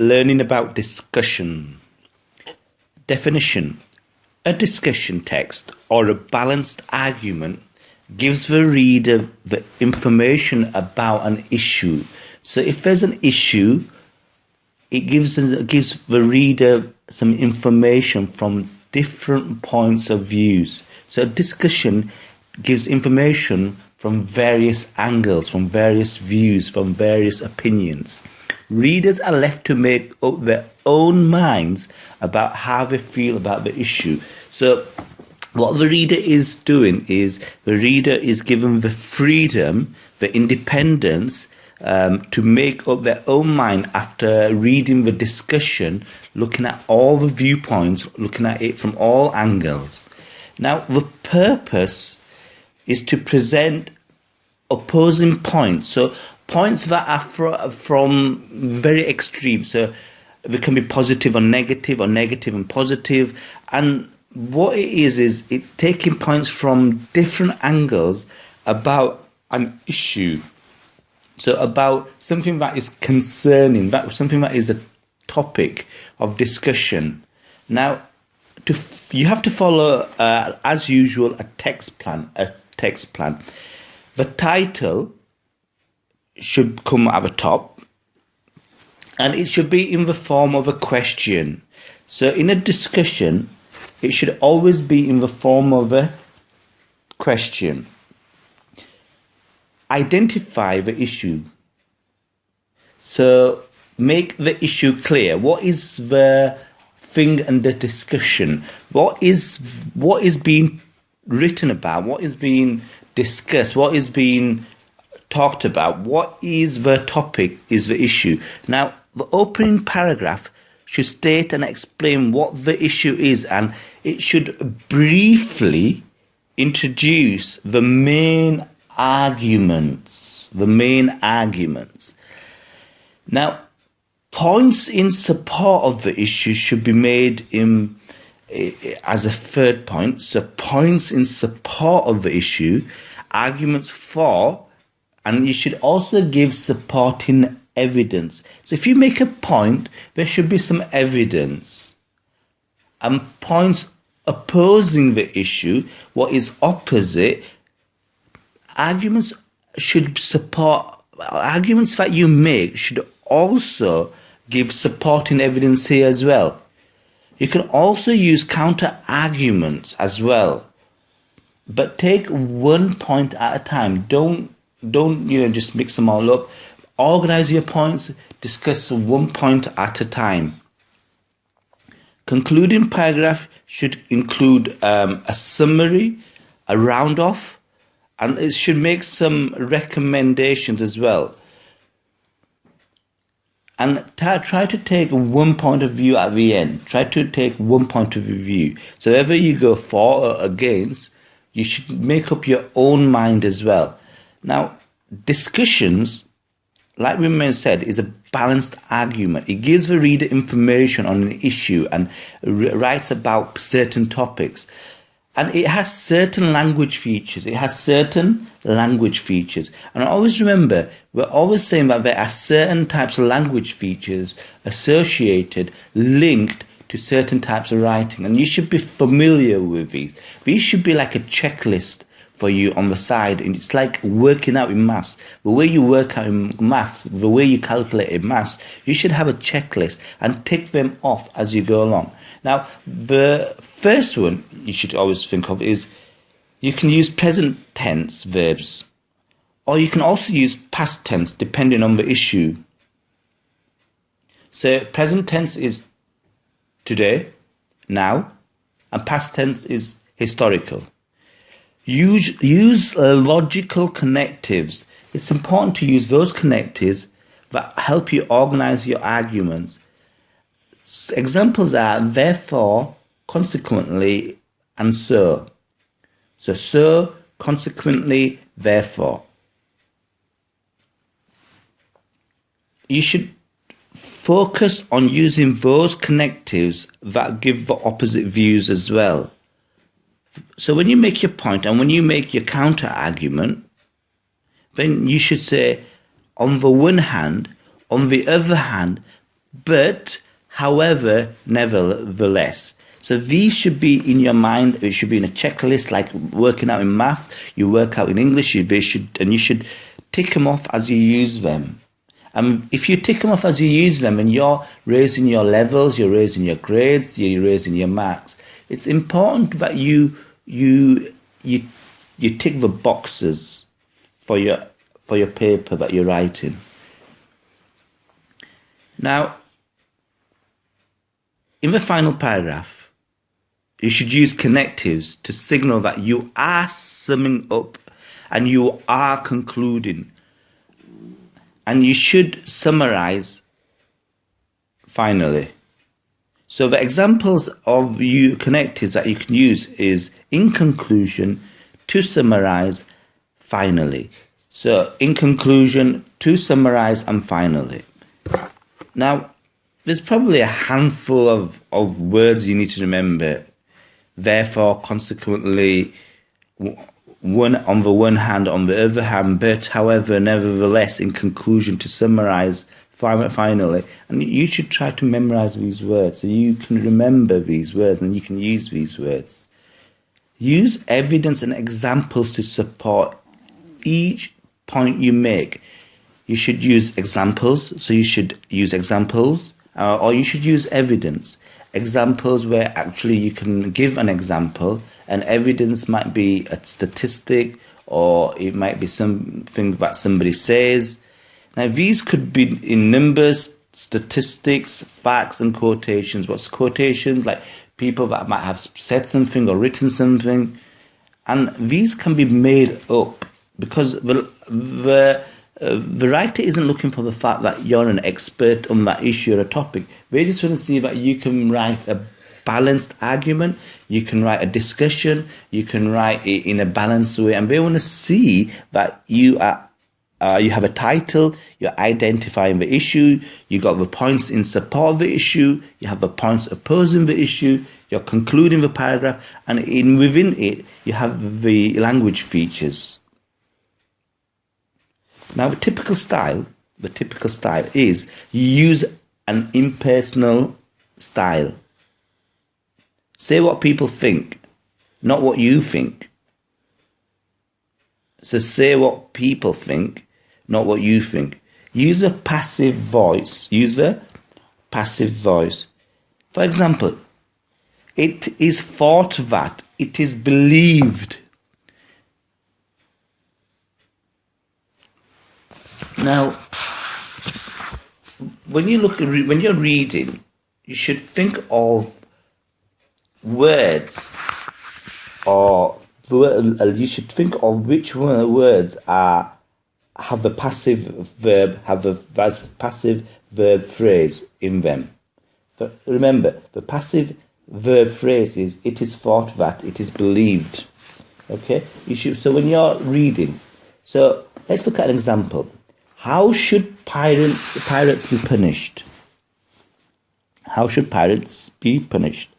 learning about discussion. Definition. A discussion text or a balanced argument gives the reader the information about an issue. So if there's an issue, it gives the reader some information from different points of views. So a discussion gives information from various angles, from various views, from various opinions. Readers are left to make up their own minds about how they feel about the issue. So what the reader is doing is the reader is given the freedom, the independence to make up their own mind after reading the discussion, looking at all the viewpoints, looking at it from all angles. Now, the purpose is to present opposing points. So points that are from very extreme. So they can be positive or negative and positive. And what it is it's taking points from different angles about an issue. So about something that is concerning, something that is a topic of discussion. Now, you have to follow, as usual, a text plan. The title should come at the top, and it should be in the form of a question. So in a discussion, it should always be in the form of a question. Identify the issue. So make the issue clear. What is the thing under discussion? What is being written about? What is being discussed? What is being talked about? What is the topic, is the issue? Now, the opening paragraph should state and explain what the issue is, and it should briefly introduce the main arguments. Now, points in support of the issue should be made as a third point. So points in support of the issue, arguments for, and you should also give supporting evidence. So if you make a point, there should be some evidence. And points opposing the issue, what is opposite, arguments that you make should also give supporting evidence here as well. You can also use counter arguments as well, but take one point at a time. Don't just mix them all up. Organize your points, discuss one point at a time. Concluding paragraph should include a summary, a round off, and it should make some recommendations as well. And try to take one point of view at the end. Try to take one point of view. So whether you go for or against, you should make up your own mind as well. Now, discussions, like we said, is a balanced argument. It gives the reader information on an issue and writes about certain topics. And it has certain language features. And always remember, we're always saying that there are certain types of language features associated, linked to certain types of writing. And you should be familiar with these. These should be like a checklist for you on the side. And it's like working out in maths. The way you work out in maths, the way you calculate in maths, you should have a checklist and tick them off as you go along. Now, the first one you should always think of is you can use present tense verbs, or you can also use past tense depending on the issue. So present tense is today, now, and past tense is historical. Use logical connectives. It's important to use those connectives that help you organize your arguments. Examples are therefore, consequently, and so. So, consequently, therefore. You should focus on using those connectives that give the opposite views as well. So when you make your point and when you make your counter argument, then you should say, on the one hand, on the other hand, but, however, nevertheless. So these should be in your mind. It should be in a checklist, like working out in maths. You work out in English. You should tick them off as you use them. And if you tick them off as you use them, and you're raising your levels, you're raising your grades, you're raising your marks, it's important that you tick the boxes for your paper that you're writing. Now, in the final paragraph, you should use connectives to signal that you are summing up and you are concluding. And you should summarize finally. So the examples of connectives that you can use is in conclusion, to summarize, finally. So in conclusion, to summarize, and finally. Now, there's probably a handful of words you need to remember. Therefore, consequently, one on the one hand, on the other hand, but however, nevertheless, in conclusion, to summarize, finally, and you should try to memorize these words so you can remember these words and you can use these words. Use evidence and examples to support each point you make. You should use examples, so you should use examples, or you should use evidence. Examples where actually you can give an example, and evidence might be a statistic, or it might be something that somebody says. Now, these could be in numbers, statistics, facts, and quotations. What's quotations? Like people that might have said something or written something. And these can be made up because the writer isn't looking for the fact that you're an expert on that issue or a topic. They just want to see that you can write a balanced argument, you can write a discussion, you can write it in a balanced way, and they want to see that you have a title, you're identifying the issue, you got the points in support of the issue, you have the points opposing the issue, you're concluding the paragraph, and within it you have the language features. Now, the typical style is you use an impersonal style. Say what people think, not what you think. So say what people think, not what you think. Use the passive voice. For example, it is thought that, it is believed. Now, when you're reading, you should think of words, or you should think of which words have the passive verb phrase in them. But remember, the passive verb phrase is it is thought that, it is believed. Okay, so when you're reading, so let's look at an example. How should pirates be punished? How should pirates be punished?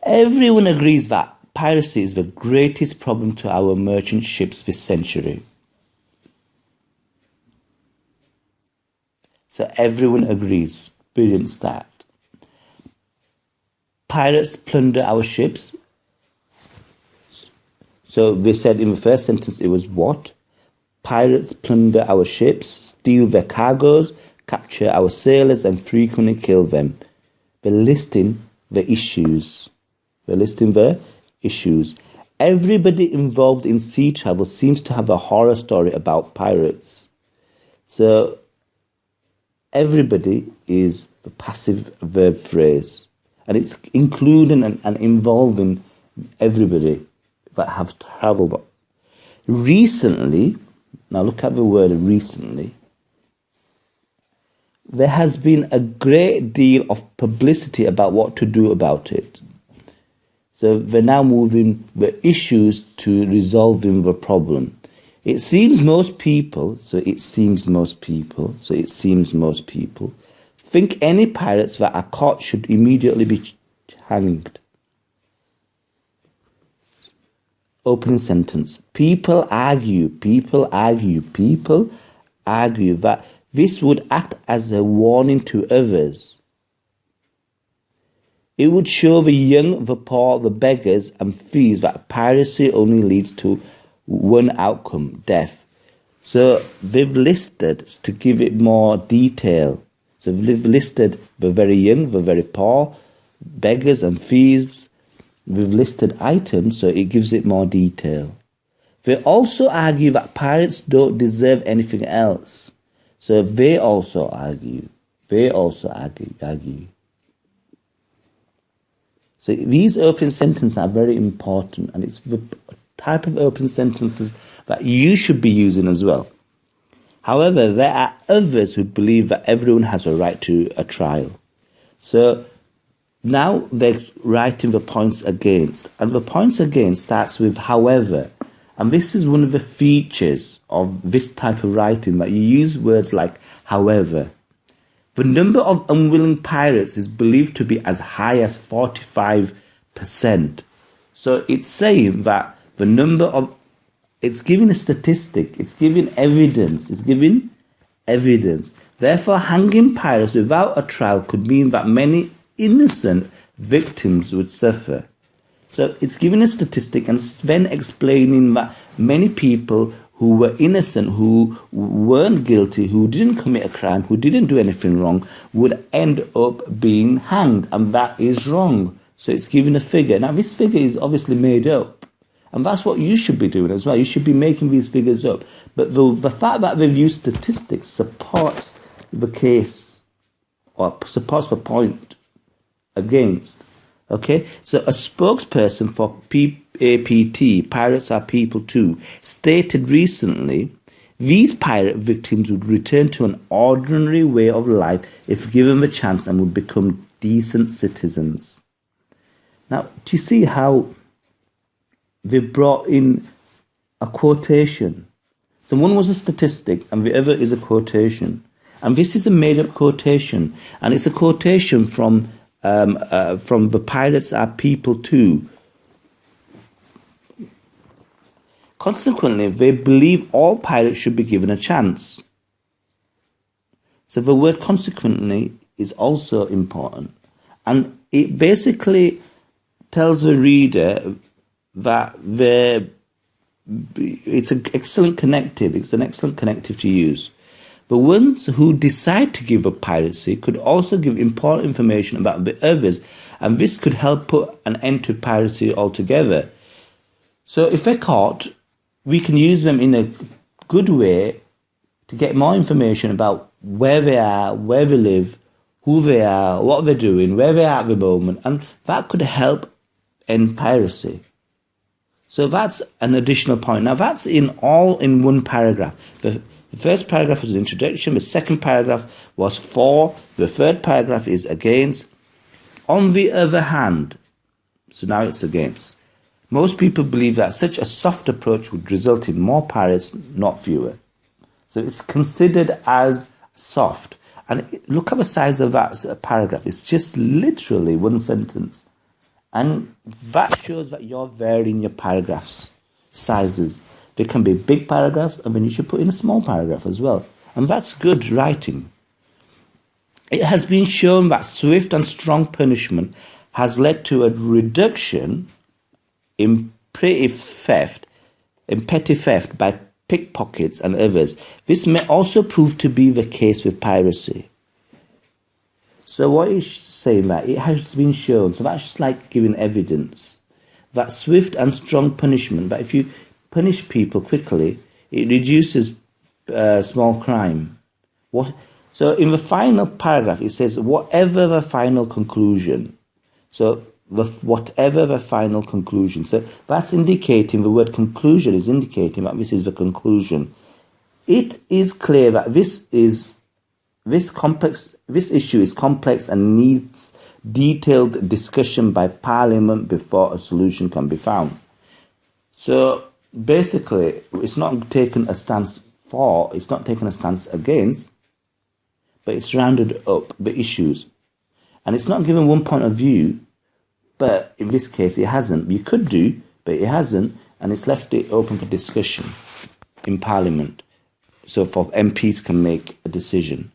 Everyone agrees that piracy is the greatest problem to our merchant ships this century. So everyone agrees. Brilliant start. Pirates plunder our ships. So they said in the first sentence it was what? Pirates plunder our ships, steal their cargoes, capture our sailors, and frequently kill them. They're listing the issues. Everybody involved in sea travel seems to have a horror story about pirates. So, everybody is the passive verb phrase. And it's including and involving everybody that have travelled. Recently, now look at the word recently, there has been a great deal of publicity about what to do about it. So they're now moving the issues to resolving the problem. It seems most people think any pirates that are caught should immediately be hanged. Opening sentence. People argue that This would act as a warning to others. It would show the young, the poor, the beggars and thieves that piracy only leads to one outcome, death. So they've listed, to give it more detail, so they've listed the very young, the very poor, beggars and thieves. We've listed items, so it gives it more detail. They also argue that pirates don't deserve anything else. So they also argue. So these open sentences are very important, and it's the type of open sentences that you should be using as well. However, there are others who believe that everyone has a right to a trial. So now they're writing the points against. And the points against starts with however. And this is one of the features of this type of writing, that you use words like however. The number of unwilling pirates is believed to be as high as 45%. So it's saying that the number of... It's giving a statistic. It's giving evidence. Therefore, hanging pirates without a trial could mean that many innocent victims would suffer. So it's giving a statistic and then explaining that many people who were innocent, who weren't guilty, who didn't commit a crime, who didn't do anything wrong, would end up being hanged, and that is wrong. So it's giving a figure. Now this figure is obviously made up, and that's what you should be doing as well. You should be making these figures up. But the fact that they've used statistics supports the case, or supports the point against. Okay, so a spokesperson for PAPT, Pirates Are People Too, stated recently, these pirate victims would return to an ordinary way of life if given the chance, and would become decent citizens. Now, do you see how they brought in a quotation? So one was a statistic and the other is a quotation. And this is a made-up quotation, and it's a quotation from the Pirates Are People Too. Consequently, they believe all pirates should be given a chance. So the word consequently is also important. And it basically tells the reader that it's an excellent connective. It's an excellent connective to use. The ones who decide to give up piracy could also give important information about the others, and this could help put an end to piracy altogether. So if they're caught, we can use them in a good way to get more information about where they are, where they live, who they are, what they're doing, where they are at the moment, and that could help end piracy. So that's an additional point. Now that's all in one paragraph. The first paragraph was an introduction, the second paragraph was for, the third paragraph is against. On the other hand, so now it's against. Most people believe that such a soft approach would result in more pirates, not fewer. So it's considered as soft. And look at the size of that paragraph. It's just literally one sentence. And that shows that you're varying your paragraphs sizes. There can be big paragraphs, and then you should put in a small paragraph as well. And that's good writing. It has been shown that swift and strong punishment has led to a reduction in petty theft by pickpockets and others. This may also prove to be the case with piracy. So what is saying that it has been shown, so that's just like giving evidence, that swift and strong punishment, that if you punish people quickly, it reduces small crime. So in the final paragraph, it says, whatever the final conclusion. So whatever the final conclusion. So that's indicating, the word conclusion is indicating that this is the conclusion. It is clear that this issue is complex and needs detailed discussion by Parliament before a solution can be found. So basically, it's not taking a stance for, it's not taking a stance against, but it's rounded up the issues. And it's not given one point of view, but in this case it hasn't. You could do, but it hasn't, and it's left it open for discussion in Parliament. so for MPs can make a decision.